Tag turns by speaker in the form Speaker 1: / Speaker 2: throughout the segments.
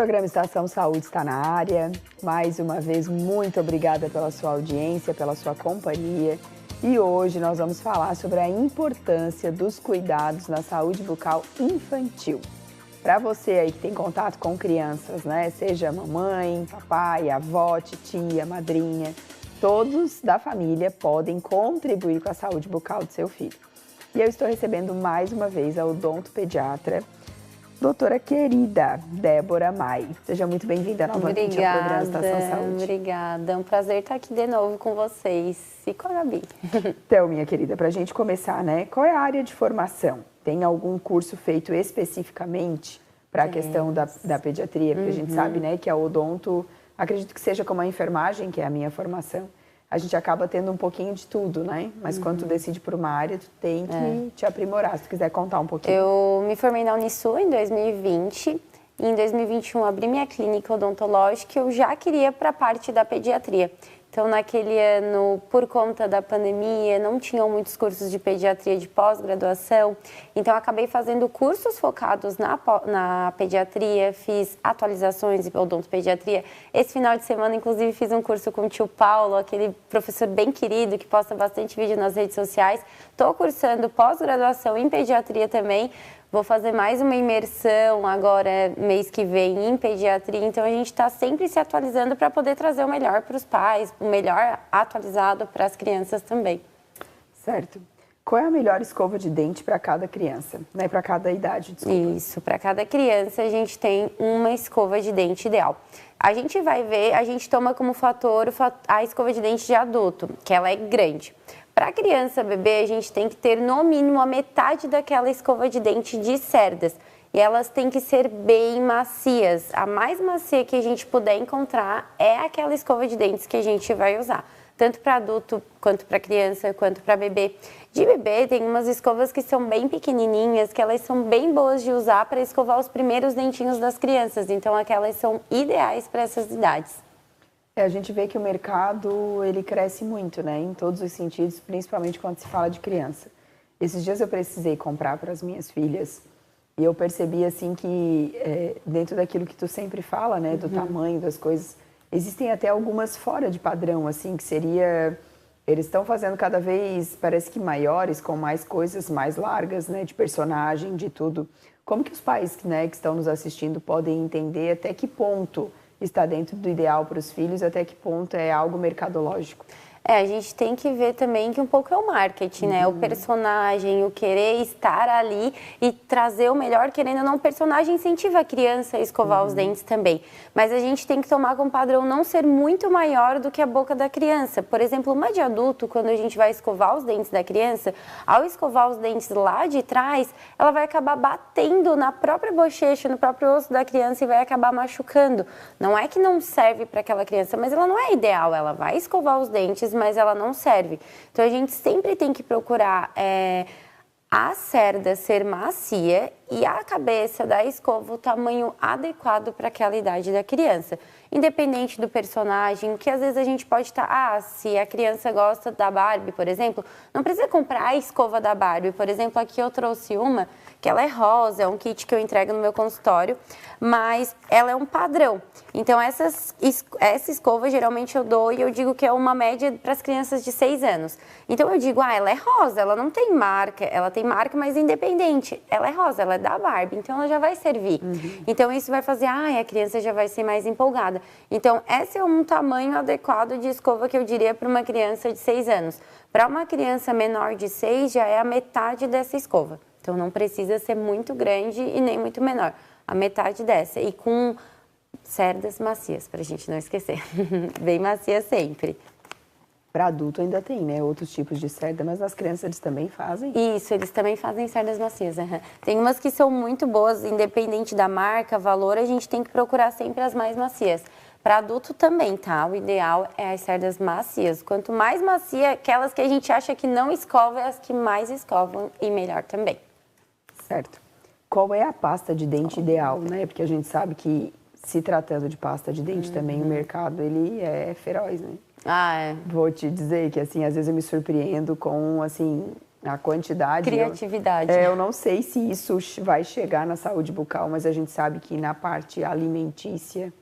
Speaker 1: programa Estação Saúde está na área. Mais uma vez, muito obrigada pela sua audiência, pela sua companhia. E hoje nós vamos falar sobre a importância dos cuidados na saúde bucal infantil. Para você aí que tem contato com crianças, né? Seja mamãe, papai, avó, titia, madrinha, todos da família podem contribuir com a saúde bucal do seu filho. E eu estou recebendo mais uma vez a odontopediatra, doutora querida Débora Mai. Seja muito bem-vinda novamente ao programa Estação Saúde.
Speaker 2: Obrigada, é um prazer estar aqui de novo com vocês e com a Gabi.
Speaker 1: Então, minha querida, para a gente começar, né? Qual é a área de formação? Tem algum curso feito especificamente para a questão da pediatria? Porque a gente sabe, né, que a odonto, acredito que seja como a enfermagem, que é a minha formação, a gente acaba tendo um pouquinho de tudo, né? Mas quando tu decide por uma área, tu tem que te aprimorar. Se tu quiser contar um pouquinho.
Speaker 2: Eu me formei na Unisul em 2020 e em 2021 abri minha clínica odontológica e eu já queria para a parte da pediatria. Então, naquele ano, por conta da pandemia, não tinham muitos cursos de pediatria de pós-graduação. Então, eu acabei fazendo cursos focados na pediatria, fiz atualizações em odontopediatria. Esse final de semana, inclusive, fiz um curso com o tio Paulo, aquele professor bem querido, que posta bastante vídeo nas redes sociais. Estou cursando pós-graduação em pediatria também. Vou fazer mais uma imersão agora, mês que vem, em pediatria. Então, a gente está sempre se atualizando para poder trazer o melhor para os pais, o melhor atualizado para as crianças também.
Speaker 1: Certo. Qual é a melhor escova de dente para cada criança? Né? Para cada idade, desculpa.
Speaker 2: Isso, para cada criança a gente tem uma escova de dente ideal. A gente vai ver, a gente toma como fator a escova de dente de adulto, que ela é grande. Para criança bebê, a gente tem que ter no mínimo a metade daquela escova de dente de cerdas. E elas têm que ser bem macias. A mais macia que a gente puder encontrar é aquela escova de dentes que a gente vai usar. Tanto para adulto, quanto para criança, quanto para bebê. De bebê, tem umas escovas que são bem pequenininhas, que elas são bem boas de usar para escovar os primeiros dentinhos das crianças. Então, aquelas são ideais para essas idades.
Speaker 1: A gente vê que o mercado, ele cresce muito, né? Em todos os sentidos, principalmente quando se fala de criança. Esses dias eu precisei comprar para as minhas filhas e eu percebi, assim, que dentro daquilo que tu sempre fala, né? Do tamanho das coisas, existem até algumas fora de padrão, assim, que seria... Eles estão fazendo cada vez, parece que maiores, com mais coisas mais largas, né? De personagem, de tudo. Como que os pais, né, que estão nos assistindo podem entender até que ponto está dentro do ideal para os filhos, até que ponto é algo mercadológico?
Speaker 2: A gente tem que ver também que um pouco é o marketing, né? O personagem, o querer estar ali e trazer o melhor, querendo ou não, o personagem incentiva a criança a escovar os dentes também. Mas a gente tem que tomar como padrão não ser muito maior do que a boca da criança. Por exemplo, uma de adulto, quando a gente vai escovar os dentes da criança, ao escovar os dentes lá de trás, ela vai acabar batendo na própria bochecha, no próprio osso da criança e vai acabar machucando. Não é que não serve para aquela criança, mas ela não é ideal. Ela vai escovar os dentes, mas ela não serve. Então, a gente sempre tem que procurar a cerda ser macia e a cabeça da escova o tamanho adequado para aquela idade da criança. Independente do personagem, que às vezes a gente pode estar... se a criança gosta da Barbie, por exemplo, não precisa comprar a escova da Barbie. Por exemplo, aqui eu trouxe uma que ela é rosa, é um kit que eu entrego no meu consultório, mas ela é um padrão. Então, essa escova geralmente eu dou e eu digo que é uma média para as crianças de 6 anos. Então, eu digo, ela é rosa, ela não tem marca, ela tem marca, mas independente. Ela é rosa, ela é da Barbie, então ela já vai servir. Então, isso vai fazer, a criança já vai ser mais empolgada. Então, esse é um tamanho adequado de escova que eu diria para uma criança de 6 anos. Para uma criança menor de 6, já é a metade dessa escova. Então, não precisa ser muito grande e nem muito menor. A metade dessa. E com cerdas macias, para a gente não esquecer. Bem macia sempre.
Speaker 1: Para adulto ainda tem, né? Outros tipos de cerda, mas as crianças eles também fazem?
Speaker 2: Isso, eles também fazem cerdas macias. Tem umas que são muito boas, independente da marca, valor, a gente tem que procurar sempre as mais macias. Para adulto também, tá? O ideal é as cerdas macias. Quanto mais macia, aquelas que a gente acha que não escova, é as que mais escovam e melhor também.
Speaker 1: Certo. Qual é a pasta de dente ideal, né? Porque a gente sabe que, se tratando de pasta de dente também, o mercado, ele é feroz, né?
Speaker 2: É.
Speaker 1: Vou te dizer que, assim, às vezes eu me surpreendo com, assim, A quantidade...
Speaker 2: Criatividade.
Speaker 1: Eu não sei se isso vai chegar na saúde bucal, mas a gente sabe que na parte alimentícia,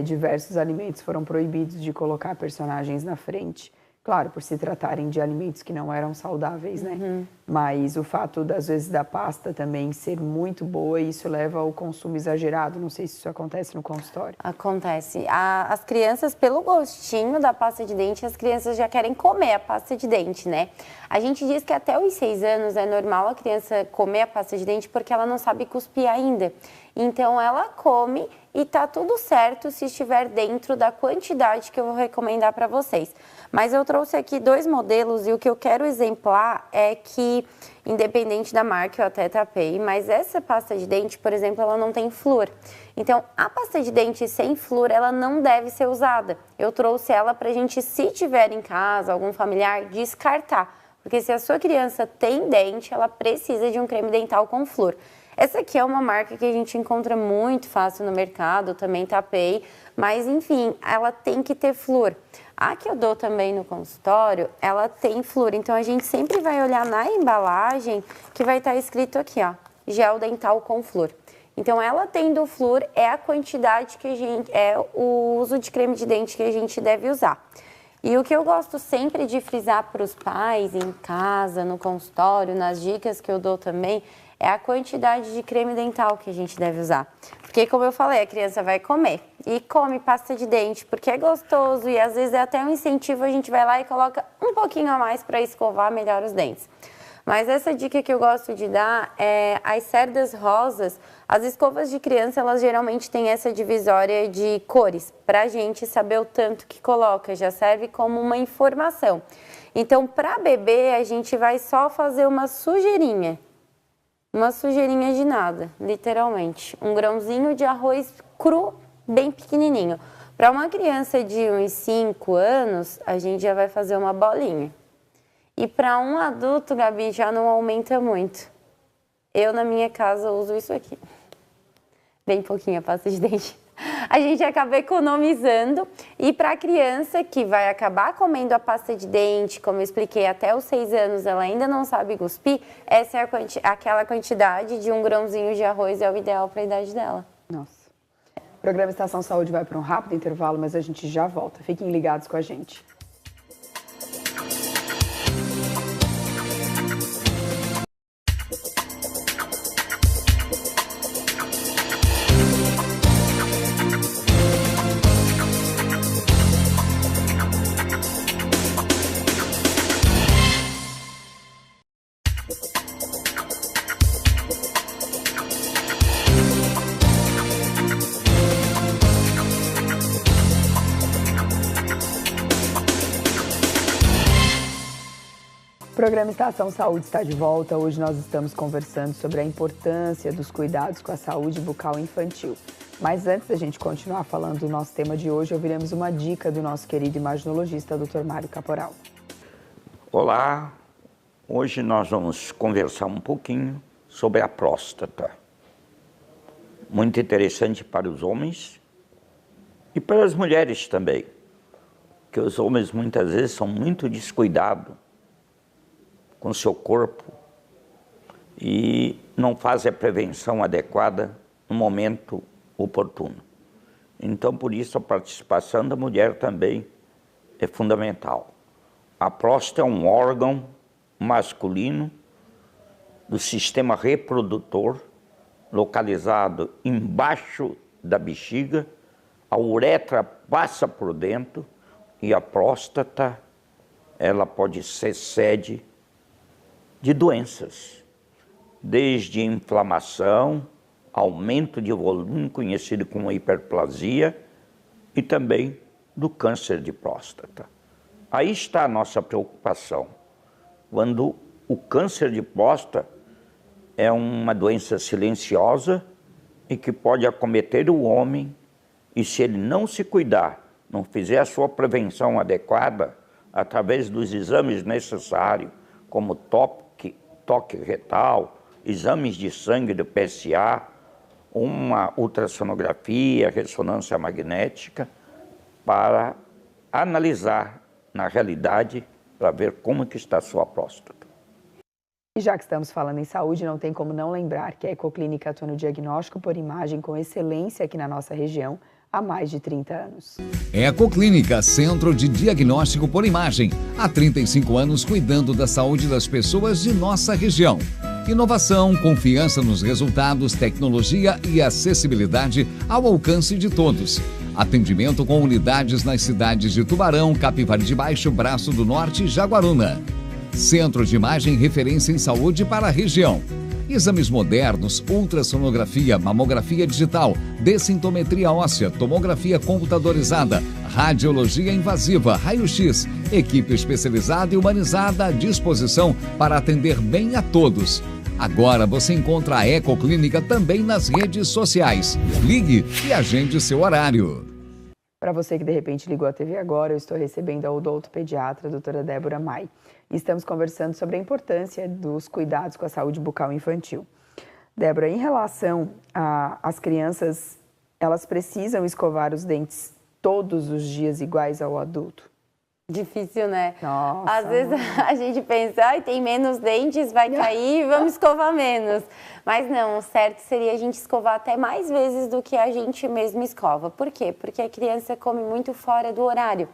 Speaker 1: diversos alimentos foram proibidos de colocar personagens na frente. Claro, por se tratarem de alimentos que não eram saudáveis, né? Mas o fato, às vezes, da pasta também ser muito boa, isso leva ao consumo exagerado. Não sei se isso acontece no consultório.
Speaker 2: Acontece. As crianças, pelo gostinho da pasta de dente, as crianças já querem comer a pasta de dente, né? A gente diz que até os 6 anos é normal a criança comer a pasta de dente porque ela não sabe cuspir ainda. Então, ela come e tá tudo certo se estiver dentro da quantidade que eu vou recomendar para vocês. Mas eu trouxe aqui 2 modelos e o que eu quero exemplar é que, independente da marca, eu até tapei, mas essa pasta de dente, por exemplo, ela não tem flúor. Então, a pasta de dente sem flúor, ela não deve ser usada. Eu trouxe ela pra gente, se tiver em casa, algum familiar, descartar. Porque se a sua criança tem dente, ela precisa de um creme dental com flúor. Essa aqui é uma marca que a gente encontra muito fácil no mercado, também tapei, mas enfim, ela tem que ter flúor. A que eu dou também no consultório, ela tem flúor, então a gente sempre vai olhar na embalagem que vai estar escrito aqui, ó, gel dental com flúor. Então, ela tendo flúor é a quantidade que a gente, é o uso de creme de dente que a gente deve usar. E o que eu gosto sempre de frisar para os pais, em casa, no consultório, nas dicas que eu dou também, é a quantidade de creme dental que a gente deve usar. Porque, como eu falei, a criança vai comer e come pasta de dente porque é gostoso e às vezes é até um incentivo, a gente vai lá e coloca um pouquinho a mais para escovar melhor os dentes. Mas essa dica que eu gosto de dar é as cerdas rosas. As escovas de criança, elas geralmente têm essa divisória de cores, para a gente saber o tanto que coloca, já serve como uma informação. Então, para bebê, a gente vai só fazer uma sujeirinha de nada, literalmente. Um grãozinho de arroz cru, bem pequenininho. Para uma criança de uns 5 anos, a gente já vai fazer uma bolinha. E para um adulto, Gabi, já não aumenta muito. Eu, na minha casa, uso isso aqui. Bem pouquinho a pasta de dente. A gente acaba economizando. E para a criança que vai acabar comendo a pasta de dente, como eu expliquei, até os 6 anos, ela ainda não sabe cuspir, essa é aquela quantidade de um grãozinho de arroz é o ideal para a idade dela.
Speaker 1: Nossa. O programa Estação Saúde vai para um rápido intervalo, mas a gente já volta. Fiquem ligados com a gente. O programa Estação Saúde está de volta. Hoje nós estamos conversando sobre a importância dos cuidados com a saúde bucal infantil. Mas antes da gente continuar falando do nosso tema de hoje, ouviremos uma dica do nosso querido imaginologista, Dr. Mário Caporal.
Speaker 3: Olá, hoje nós vamos conversar um pouquinho sobre a próstata. Muito interessante para os homens e para as mulheres também, que os homens muitas vezes são muito descuidados com seu corpo e não fazem a prevenção adequada no momento oportuno. Então, por isso, a participação da mulher também é fundamental. A próstata é um órgão masculino do sistema reprodutor, localizado embaixo da bexiga, a uretra passa por dentro e a próstata, ela pode ser sede de doenças, desde inflamação, aumento de volume, conhecido como hiperplasia, e também do câncer de próstata. Aí está a nossa preocupação, quando o câncer de próstata é uma doença silenciosa e que pode acometer o homem, e se ele não se cuidar, não fizer a sua prevenção adequada, através dos exames necessários, como toque retal, exames de sangue do PSA, uma ultrassonografia, ressonância magnética, para analisar na realidade, para ver como que está a sua próstata.
Speaker 1: E já que estamos falando em saúde, não tem como não lembrar que a Ecoclínica atua no diagnóstico por imagem com excelência aqui na nossa região há mais de 30 anos.
Speaker 4: Ecoclínica, Centro de Diagnóstico por Imagem. Há 35 anos cuidando da saúde das pessoas de nossa região. Inovação, confiança nos resultados, tecnologia e acessibilidade ao alcance de todos. Atendimento com unidades nas cidades de Tubarão, Capivari de Baixo, Braço do Norte e Jaguaruna. Centro de Imagem referência em saúde para a região. Exames modernos, ultrassonografia, mamografia digital, dessintometria óssea, tomografia computadorizada, radiologia invasiva, raio-x, equipe especializada e humanizada à disposição para atender bem a todos. Agora você encontra a Ecoclínica também nas redes sociais. Ligue e agende seu horário.
Speaker 1: Para você que de repente ligou a TV agora, eu estou recebendo a odontopediatra, a doutora Débora Mai. E estamos conversando sobre a importância dos cuidados com a saúde bucal infantil. Débora, em relação às crianças, elas precisam escovar os dentes todos os dias iguais ao adulto?
Speaker 2: Difícil, né?
Speaker 1: Nossa,
Speaker 2: às vezes a gente pensa, ai, tem menos dentes, vai cair, vamos escovar menos. Mas não, o certo seria a gente escovar até mais vezes do que a gente mesmo escova. Por quê? Porque a criança come muito fora do horário.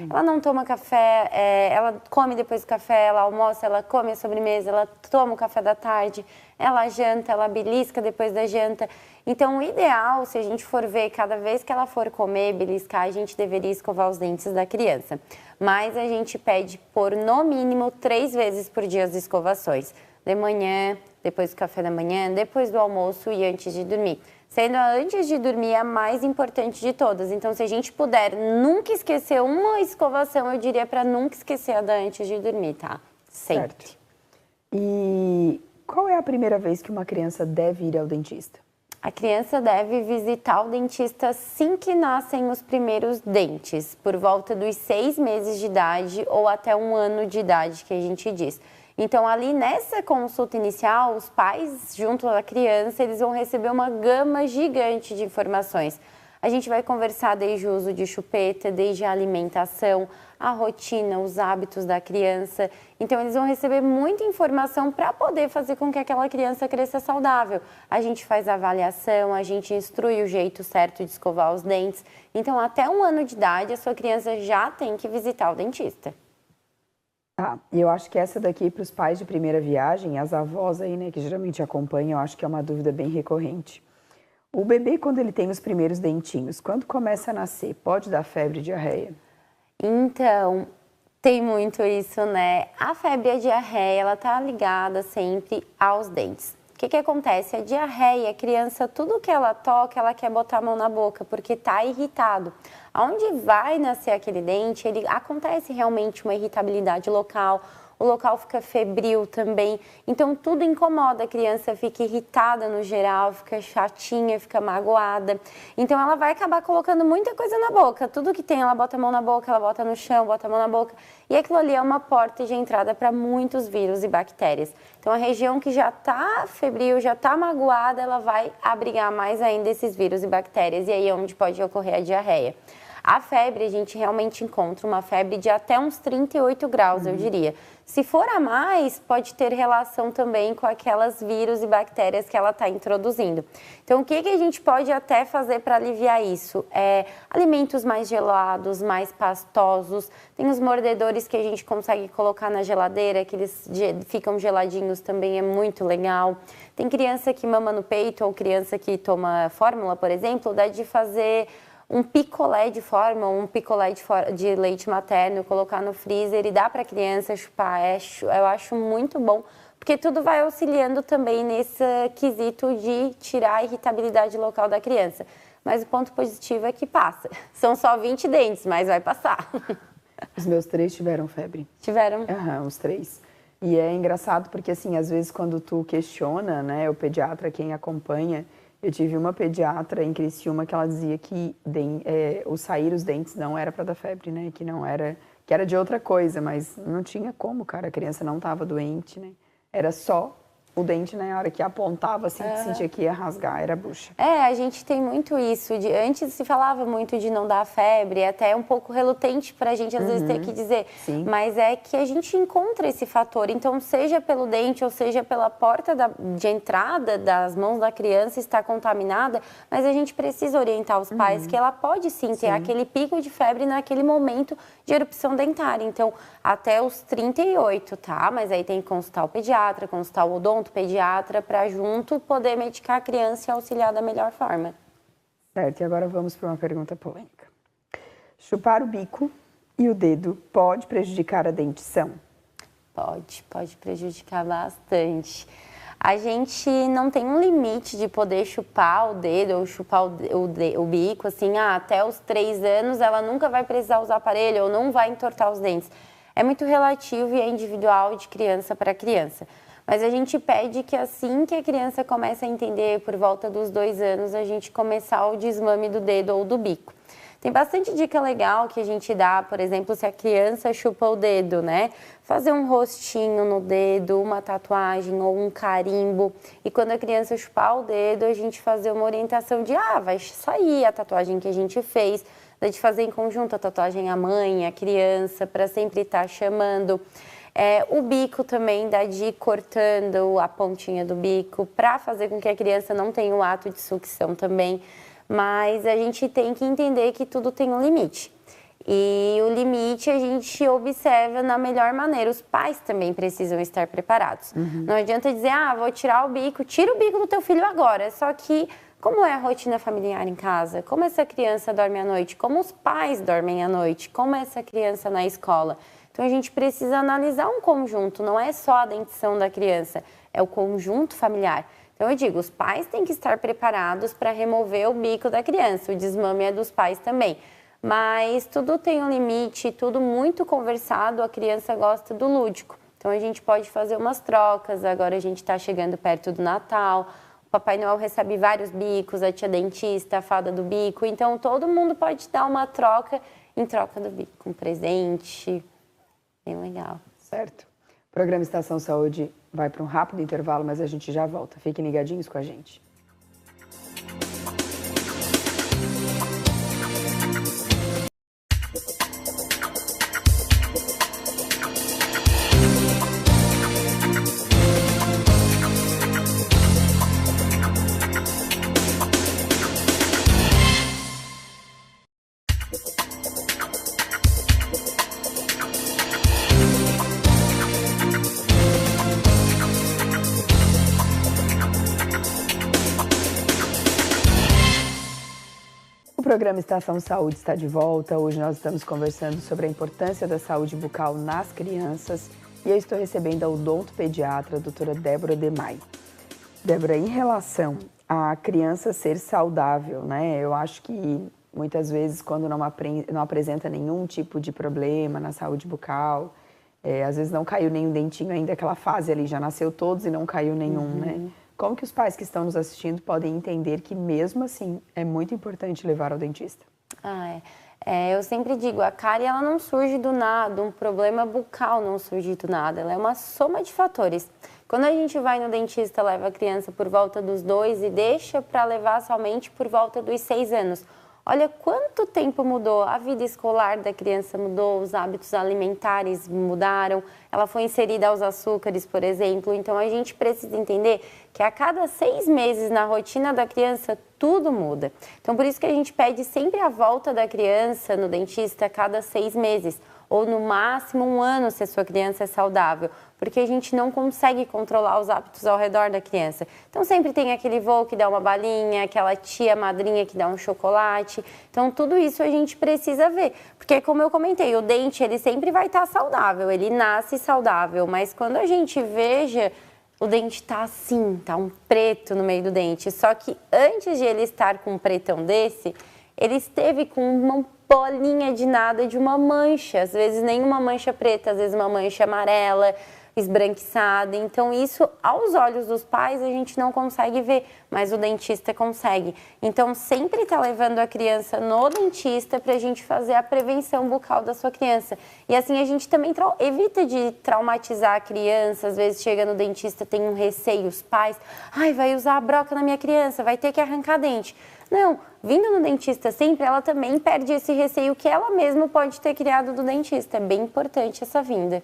Speaker 2: Ela não toma café, ela come depois do café, ela almoça, ela come a sobremesa, ela toma o café da tarde, ela janta, ela belisca depois da janta. Então, o ideal, se a gente for ver, cada vez que ela for comer, beliscar, a gente deveria escovar os dentes da criança. Mas a gente pede por, no mínimo, 3 vezes por dia as escovações. De manhã, depois do café da manhã, depois do almoço e antes de dormir. Sendo a antes de dormir a mais importante de todas. Então, se a gente puder nunca esquecer uma escovação, eu diria para nunca esquecer a da antes de dormir, tá? Sempre.
Speaker 1: Certo. E qual é a primeira vez que uma criança deve ir ao dentista?
Speaker 2: A criança deve visitar o dentista assim que nascem os primeiros dentes, por volta dos 6 meses de idade ou até 1 ano de idade, que a gente diz. Então, ali nessa consulta inicial, os pais, junto à criança, eles vão receber uma gama gigante de informações. A gente vai conversar desde o uso de chupeta, desde a alimentação, a rotina, os hábitos da criança. Então, eles vão receber muita informação para poder fazer com que aquela criança cresça saudável. A gente faz a avaliação, a gente instrui o jeito certo de escovar os dentes. Então, até 1 ano de idade, a sua criança já tem que visitar o dentista.
Speaker 1: E eu acho que essa daqui para os pais de primeira viagem, as avós aí, né, que geralmente acompanham, eu acho que é uma dúvida bem recorrente. O bebê, quando ele tem os primeiros dentinhos, quando começa a nascer, pode dar febre e diarreia?
Speaker 2: Então, tem muito isso, né? A febre e a diarreia, ela tá ligada sempre aos dentes. O que acontece? A diarreia, a criança, tudo que ela toca, ela quer botar a mão na boca, porque tá irritado. Aonde vai nascer aquele dente, acontece realmente uma irritabilidade local, o local fica febril também. Então, tudo incomoda, a criança fica irritada no geral, fica chatinha, fica magoada. Então, ela vai acabar colocando muita coisa na boca. Tudo que tem, ela bota a mão na boca, ela bota no chão, bota a mão na boca. E aquilo ali é uma porta de entrada para muitos vírus e bactérias. Então, a região que já está febril, já está magoada, ela vai abrigar mais ainda esses vírus e bactérias. E aí é onde pode ocorrer a diarreia. A febre, a gente realmente encontra uma febre de até uns 38 graus, eu diria. Se for a mais, pode ter relação também com aquelas vírus e bactérias que ela está introduzindo. Então, o que a gente pode até fazer para aliviar isso? Alimentos mais gelados, mais pastosos. Tem os mordedores que a gente consegue colocar na geladeira, que eles ficam geladinhos, também é muito legal. Tem criança que mama no peito ou criança que toma fórmula, por exemplo, dá de fazer um picolé de fórmula, um picolé de leite materno, colocar no freezer e dar para a criança chupar. Eu acho muito bom, porque tudo vai auxiliando também nesse quesito de tirar a irritabilidade local da criança. Mas o ponto positivo é que passa. São só 20 dentes, mas vai passar.
Speaker 1: Os meus 3 tiveram febre.
Speaker 2: Tiveram?
Speaker 1: Os 3. E é engraçado porque, assim, às vezes quando tu questiona, né, o pediatra, quem acompanha. Eu tive uma pediatra em Criciúma que ela dizia que o sair os dentes não era para dar febre, né? Que não era, que era de outra coisa, mas não tinha como, cara. A criança não estava doente, né? Era só o dente, né, na hora que apontava, assim, que sentia que ia rasgar, era a bucha.
Speaker 2: A gente tem muito isso. Antes se falava muito de não dar febre, até um pouco relutante para a gente, às vezes, ter que dizer.
Speaker 1: Sim.
Speaker 2: Mas é que a gente encontra esse fator. Então, seja pelo dente ou seja pela porta de entrada das mãos da criança estar contaminada, mas a gente precisa orientar os pais que ela pode sim ter aquele pico de febre naquele momento de erupção dentária. Então, até os 38, tá? Mas aí tem que consultar o pediatra, consultar o odontopediatra para junto poder medicar a criança e auxiliar da melhor forma.
Speaker 1: Certo, e agora vamos para uma pergunta polêmica. Chupar o bico e o dedo pode prejudicar a dentição?
Speaker 2: Pode prejudicar bastante. A gente não tem um limite de poder chupar o dedo ou chupar o bico, assim, até os 3 anos ela nunca vai precisar usar aparelho ou não vai entortar os dentes. É muito relativo e é individual de criança para criança. Mas a gente pede que assim que a criança começa a entender, por volta dos 2 anos, a gente começar o desmame do dedo ou do bico. Tem bastante dica legal que a gente dá, por exemplo, se a criança chupa o dedo, né? Fazer um rostinho no dedo, uma tatuagem ou um carimbo. E quando a criança chupar o dedo, a gente fazer uma orientação de, vai sair a tatuagem que a gente fez, de fazer em conjunto a tatuagem à mãe, à criança, para sempre estar chamando. O bico também, dá de ir cortando a pontinha do bico, para fazer com que a criança não tenha o ato de sucção também. Mas a gente tem que entender que tudo tem um limite. E o limite a gente observa na melhor maneira. Os pais também precisam estar preparados. Não adianta dizer, vou tirar o bico, tira o bico do teu filho agora. Só que, como é a rotina familiar em casa? Como essa criança dorme à noite? Como os pais dormem à noite? Como essa criança na escola? Então, a gente precisa analisar um conjunto. Não é só a dentição da criança, é o conjunto familiar. Então, eu digo, os pais têm que estar preparados para remover o bico da criança. O desmame é dos pais também. Mas tudo tem um limite, tudo muito conversado, a criança gosta do lúdico. Então, a gente pode fazer umas trocas. Agora, a gente está chegando perto do Natal. O Papai Noel recebe vários bicos, a tia dentista, a fada do bico. Então, todo mundo pode dar uma troca em troca do bico. Um presente, bem legal.
Speaker 1: Certo. O programa Estação Saúde vai para um rápido intervalo, mas a gente já volta. Fiquem ligadinhos com a gente. O programa Estação Saúde está de volta. Hoje nós estamos conversando sobre a importância da saúde bucal nas crianças e eu estou recebendo a odontopediatra, a doutora Débora Demay. Débora, em relação à criança ser saudável, né? Eu acho que muitas vezes quando não apresenta nenhum tipo de problema na saúde bucal, às vezes não caiu nenhum dentinho ainda, aquela fase ali, já nasceu todos e não caiu nenhum, né? Como que os pais que estão nos assistindo podem entender que mesmo assim é muito importante levar ao dentista?
Speaker 2: Eu sempre digo, a cárie ela não surge do nada, um problema bucal não surge do nada, ela é uma soma de fatores. Quando a gente vai no dentista, leva a criança por volta dos 2 e deixa para levar somente por volta dos 6 anos. Olha quanto tempo mudou, a vida escolar da criança mudou, os hábitos alimentares mudaram, ela foi inserida aos açúcares, por exemplo. Então, a gente precisa entender que a cada 6 meses na rotina da criança, tudo muda. Então, por isso que a gente pede sempre a volta da criança no dentista a cada 6 meses, ou no máximo 1 ano se a sua criança é saudável, porque a gente não consegue controlar os hábitos ao redor da criança. Então sempre tem aquele vô que dá uma balinha, aquela tia madrinha que dá um chocolate. Então tudo isso a gente precisa ver, porque como eu comentei, o dente ele sempre vai estar saudável, ele nasce saudável, mas quando a gente veja, o dente tá assim, tá um preto no meio do dente, só que antes de ele estar com um pretão desse, ele esteve com uma bolinha de nada, de uma mancha, às vezes nem uma mancha preta, às vezes uma mancha amarela, esbranquiçada. Então, isso, aos olhos dos pais, a gente não consegue ver, mas o dentista consegue. Então, sempre tá levando a criança no dentista para a gente fazer a prevenção bucal da sua criança. E assim, a gente também evita de traumatizar a criança. Às vezes, chega no dentista, tem um receio, os pais, ai, vai usar a broca na minha criança, vai ter que arrancar dente. Não, vindo no dentista sempre, ela também perde esse receio que ela mesma pode ter criado do dentista. É bem importante essa vinda.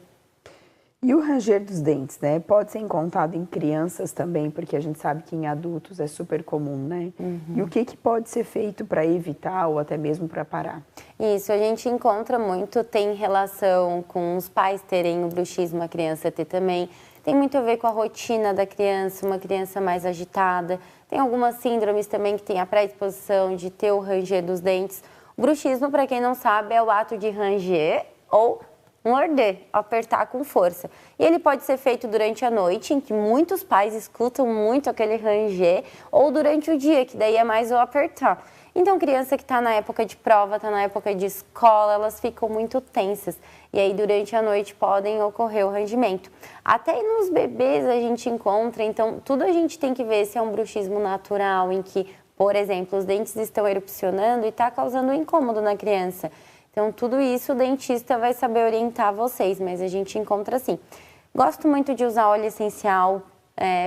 Speaker 1: E o ranger dos dentes, né? Pode ser encontrado em crianças também, porque a gente sabe que em adultos é super comum, né? E o que pode ser feito para evitar ou até mesmo para parar?
Speaker 2: Isso, a gente encontra muito, tem relação com os pais terem o bruxismo, a criança ter também. Tem muito a ver com a rotina da criança, uma criança mais agitada. Tem algumas síndromes também que tem a predisposição de ter o ranger dos dentes. O bruxismo, para quem não sabe, é o ato de ranger ou morder, apertar com força. E ele pode ser feito durante a noite, em que muitos pais escutam muito aquele ranger, ou durante o dia, que daí é mais o apertar. Então, criança que está na época de prova, está na época de escola, elas ficam muito tensas. E aí, durante a noite, podem ocorrer o rangimento. Até nos bebês a gente encontra, então, tudo a gente tem que ver se é um bruxismo natural, em que, por exemplo, os dentes estão erupcionando e está causando um incômodo na criança. Então, tudo isso o dentista vai saber orientar vocês, mas a gente encontra assim. Gosto muito de usar óleo essencial,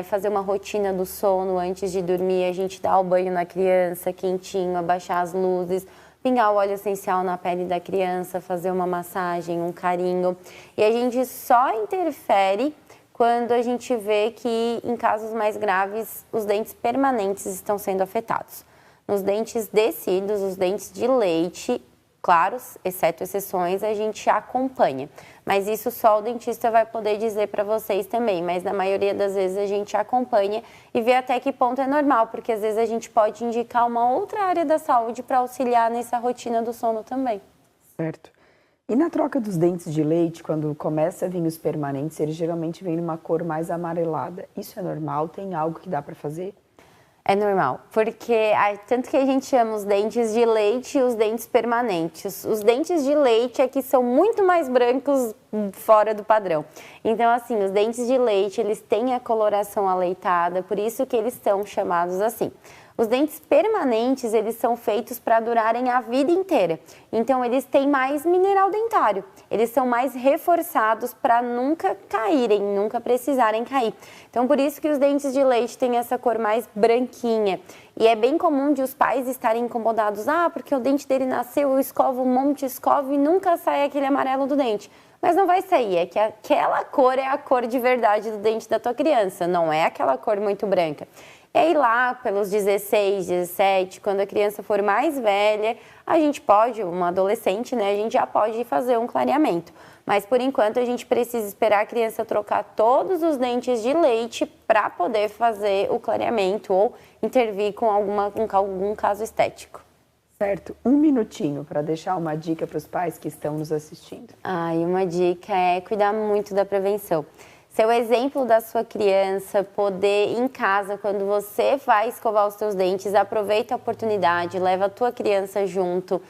Speaker 2: fazer uma rotina do sono antes de dormir, a gente dá o banho na criança, quentinho, abaixar as luzes, pingar o óleo essencial na pele da criança, fazer uma massagem, um carinho. E a gente só interfere quando a gente vê que, em casos mais graves, os dentes permanentes estão sendo afetados. Nos dentes descidos, os dentes de leite, claro, exceto exceções, a gente acompanha. Mas isso só o dentista vai poder dizer para vocês também. Mas na maioria das vezes a gente acompanha e vê até que ponto é normal, porque às vezes a gente pode indicar uma outra área da saúde para auxiliar nessa rotina do sono também.
Speaker 1: Certo. E na troca dos dentes de leite, quando começa a vir os permanentes, eles geralmente vêm numa cor mais amarelada. Isso é normal? Tem algo que dá para fazer?
Speaker 2: É normal, porque tanto que a gente chama os dentes de leite e os dentes permanentes. Os dentes de leite é que são muito mais brancos fora do padrão. Então, assim, os dentes de leite, eles têm a coloração aleitada, por isso que eles são chamados assim. Os dentes permanentes, eles são feitos para durarem a vida inteira. Então, eles têm mais mineral dentário. Eles são mais reforçados para nunca caírem, nunca precisarem cair. Então, por isso que os dentes de leite têm essa cor mais branquinha. E é bem comum de os pais estarem incomodados. Ah, porque o dente dele nasceu, eu escovo um monte, escovo e nunca sai aquele amarelo do dente. Mas não vai sair, é que aquela cor é a cor de verdade do dente da tua criança, não é aquela cor muito branca. E aí lá pelos 16, 17, quando a criança for mais velha, a gente pode, uma adolescente, né, a gente já pode fazer um clareamento. Mas por enquanto a gente precisa esperar a criança trocar todos os dentes de leite para poder fazer o clareamento ou intervir com algum caso estético.
Speaker 1: Certo. Um minutinho para deixar uma dica para os pais que estão nos assistindo.
Speaker 2: E uma dica é cuidar muito da prevenção. Ser o exemplo da sua criança, poder em casa, quando você vai escovar os seus dentes, aproveita a oportunidade, leva a tua criança junto,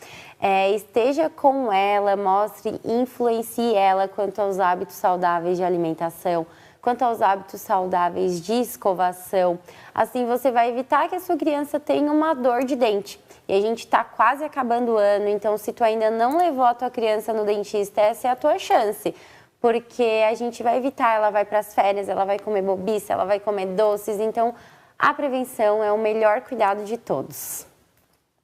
Speaker 2: esteja com ela, mostre, influencie ela quanto aos hábitos saudáveis de alimentação, quanto aos hábitos saudáveis de escovação. Assim você vai evitar que a sua criança tenha uma dor de dente. E a gente está quase acabando o ano, então se tu ainda não levou a tua criança no dentista, essa é a tua chance. Porque a gente vai evitar, ela vai para as férias, ela vai comer bobice, ela vai comer doces. Então, a prevenção é o melhor cuidado de todos.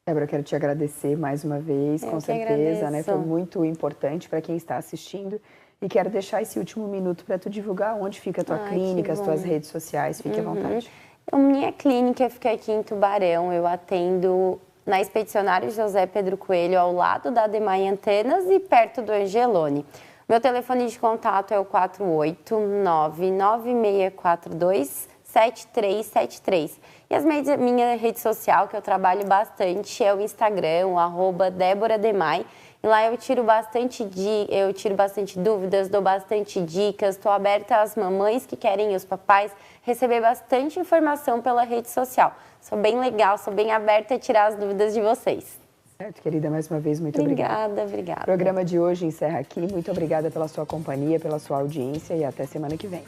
Speaker 1: Débora, eu quero te agradecer mais uma vez, com certeza, né? Foi muito importante para quem está assistindo. E quero deixar esse último minuto para tu divulgar onde fica a tua clínica, as tuas redes sociais. Fique à vontade.
Speaker 2: Minha clínica fica aqui em Tubarão. Eu atendo na Expedicionário José Pedro Coelho, ao lado da Demai Antenas e perto do Angelone. Meu telefone de contato é o 489-9642-7373. E minha rede social, que eu trabalho bastante, é o Instagram, o @DéboraDemai. E lá eu tiro bastante dúvidas, dou bastante dicas, estou aberta às mamães que querem e os papais receber bastante informação pela rede social. Sou bem legal, sou bem aberta a tirar as dúvidas de vocês.
Speaker 1: Certo, querida, mais uma vez, muito obrigada.
Speaker 2: Obrigada.
Speaker 1: O programa de hoje encerra aqui. Muito obrigada pela sua companhia, pela sua audiência e até semana que vem.